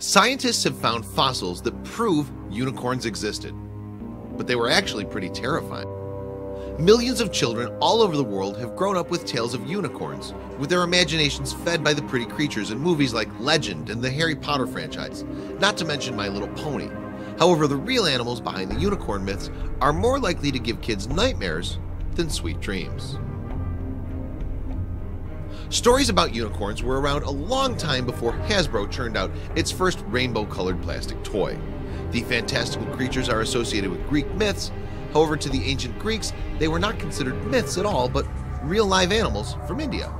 Scientists have found fossils that prove unicorns existed, but they were actually pretty terrifying. Millions of children all over the world have grown up with tales of unicorns, with their imaginations fed by the pretty creatures in movies like Legend and the Harry Potter franchise, not to mention My Little Pony. However, the real animals behind the unicorn myths are more likely to give kids nightmares than sweet dreams. Stories about unicorns were around a long time before Hasbro churned out its first rainbow-colored plastic toy. The fantastical creatures are associated with Greek myths. However, to the ancient Greeks, they were not considered myths at all, but real live animals from India.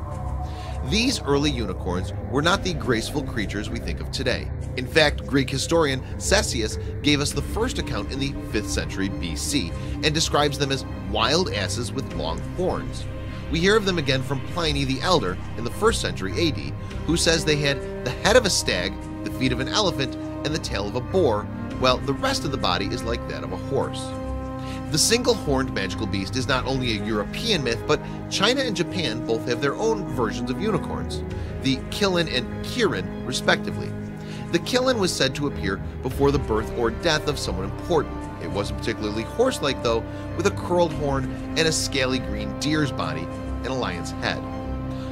These early unicorns were not the graceful creatures we think of today. In fact, Greek historian Ctesias gave us the first account in the 5th century BC and describes them as wild asses with long horns. We hear of them again from Pliny the Elder in the 1st century AD, who says they had the head of a stag, the feet of an elephant, and the tail of a boar, while the rest of the body is like that of a horse. The single-horned magical beast is not only a European myth, but China and Japan both have their own versions of unicorns, the Killin and Kirin respectively. The Killin was said to appear before the birth or death of someone important. It wasn't particularly horse-like though, with a curled horn and a scaly green deer's body and a lion's head.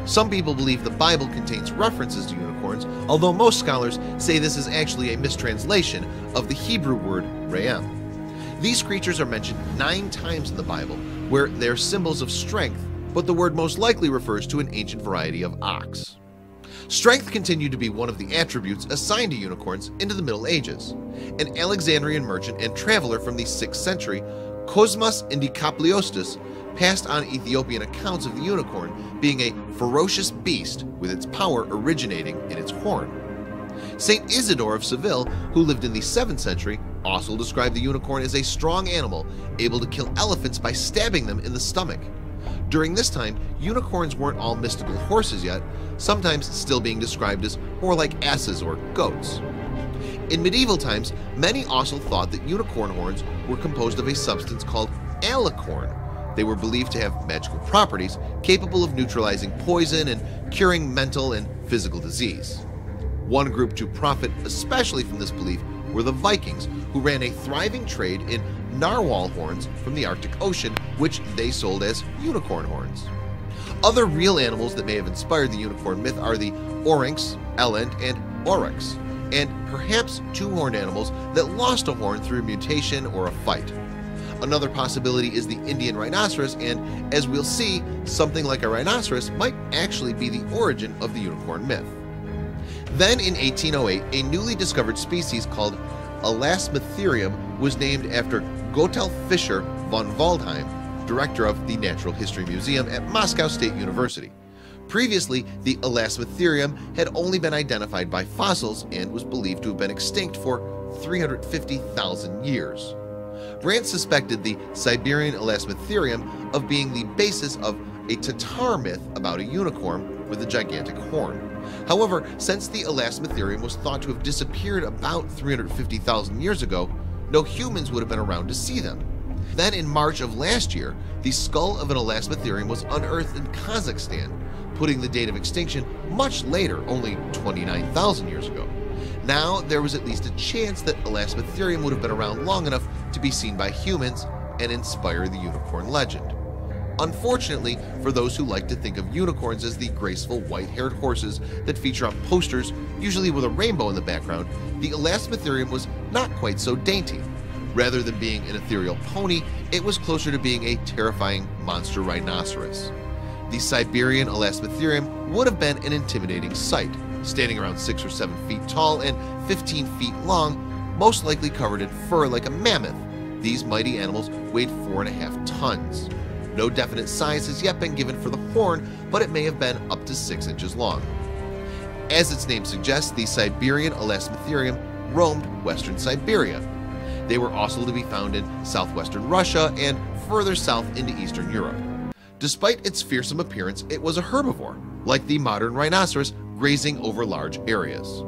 Some people believe the Bible contains references to unicorns, although most scholars say this is actually a mistranslation of the Hebrew word re'em. These creatures are mentioned 9 times in the Bible, where they're symbols of strength, but the word most likely refers to an ancient variety of ox. Strength continued to be one of the attributes assigned to unicorns into the Middle Ages. An Alexandrian merchant and traveler from the 6th century, Cosmas Indicopleostis, passed on Ethiopian accounts of the unicorn being a ferocious beast with its power originating in its horn. Saint Isidore of Seville, who lived in the 7th century, also described the unicorn as a strong animal able to kill elephants by stabbing them in the stomach. During this time, unicorns weren't all mystical horses yet, sometimes still being described as more like asses or goats. In medieval times, many also thought that unicorn horns were composed of a substance called alicorn. They were believed to have magical properties, capable of neutralizing poison and curing mental and physical disease. One group to profit especially from this belief were the Vikings, who ran a thriving trade in narwhal horns from the Arctic Ocean, which they sold as unicorn horns. Other real animals that may have inspired the unicorn myth are the oryx, eland, and oryx, and perhaps 2-horned animals that lost a horn through a mutation or a fight. Another possibility is the Indian rhinoceros, and as we'll see, something like a rhinoceros might actually be the origin of the unicorn myth. Then in 1808, a newly discovered species called Elasmotherium was named after Gotthard Fischer von Waldheim, director of the Natural History Museum at Moscow State University. Previously, the Elasmotherium had only been identified by fossils and was believed to have been extinct for 350,000 years. Brandt suspected the Siberian Elasmotherium of being the basis of a Tatar myth about a unicorn with a gigantic horn. However, since the Elasmotherium was thought to have disappeared about 350,000 years ago, no humans would have been around to see them. Then in March of last year, the skull of an Elasmotherium was unearthed in Kazakhstan, putting the date of extinction much later, only 29,000 years ago. Now there was at least a chance that Elasmotherium would have been around long enough to be seen by humans and inspire the unicorn legend. Unfortunately, for those who like to think of unicorns as the graceful white-haired horses that feature on posters, usually with a rainbow in the background, the Elasmotherium was not quite so dainty. Rather than being an ethereal pony, it was closer to being a terrifying monster rhinoceros. The Siberian Elasmotherium would have been an intimidating sight, standing around 6 or 7 feet tall and 15 feet long, most likely covered in fur like a mammoth. These mighty animals weighed 4.5 tons. No definite size has yet been given for the horn, but it may have been up to 6 inches long. As its name suggests, the Siberian Elasmotherium roamed western Siberia. They were also to be found in southwestern Russia and further south into Eastern Europe. Despite its fearsome appearance, it was a herbivore, like the modern rhinoceros, grazing over large areas.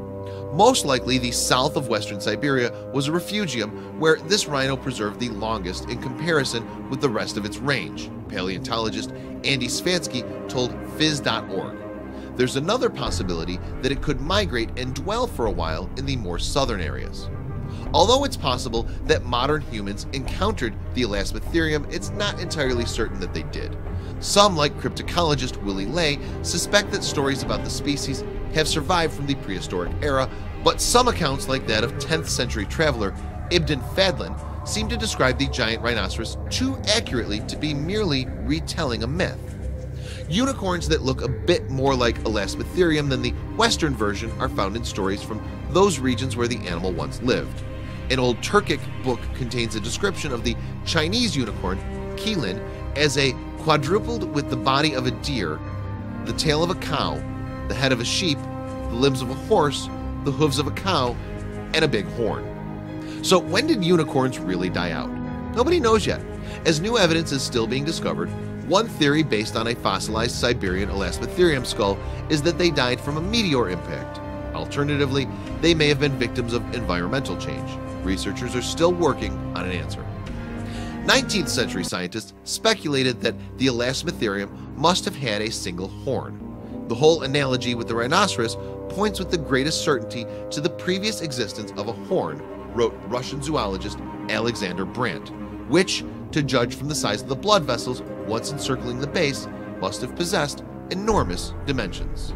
Most likely, the south of western Siberia was a refugium where this rhino preserved the longest in comparison with the rest of its range, paleontologist Andy Svansky told Phys.org. There's another possibility that it could migrate and dwell for a while in the more southern areas. Although it's possible that modern humans encountered the Elasmotherium, it's not entirely certain that they did. Some, like cryptocologist Willie Ley, suspect that stories about the species have survived from the prehistoric era, but some accounts, like that of 10th century traveler Ibn Fadlan, seem to describe the giant rhinoceros too accurately to be merely retelling a myth. Unicorns that look a bit more like Elasmotherium than the Western version are found in stories from those regions where the animal once lived. An old Turkic book contains a description of the Chinese unicorn, Qilin, as a quadrupled with the body of a deer, the tail of a cow, the head of a sheep, the limbs of a horse, the hooves of a cow, and a big horn. So when did unicorns really die out? Nobody knows yet. As new evidence is still being discovered, one theory based on a fossilized Siberian Elasmotherium skull is that they died from a meteor impact. Alternatively, they may have been victims of environmental change. Researchers are still working on an answer. 19th century scientists speculated that the Elasmotherium must have had a single horn. The whole analogy with the rhinoceros points with the greatest certainty to the previous existence of a horn, wrote Russian zoologist Alexander Brandt, which, to judge from the size of the blood vessels once encircling the base, must have possessed enormous dimensions.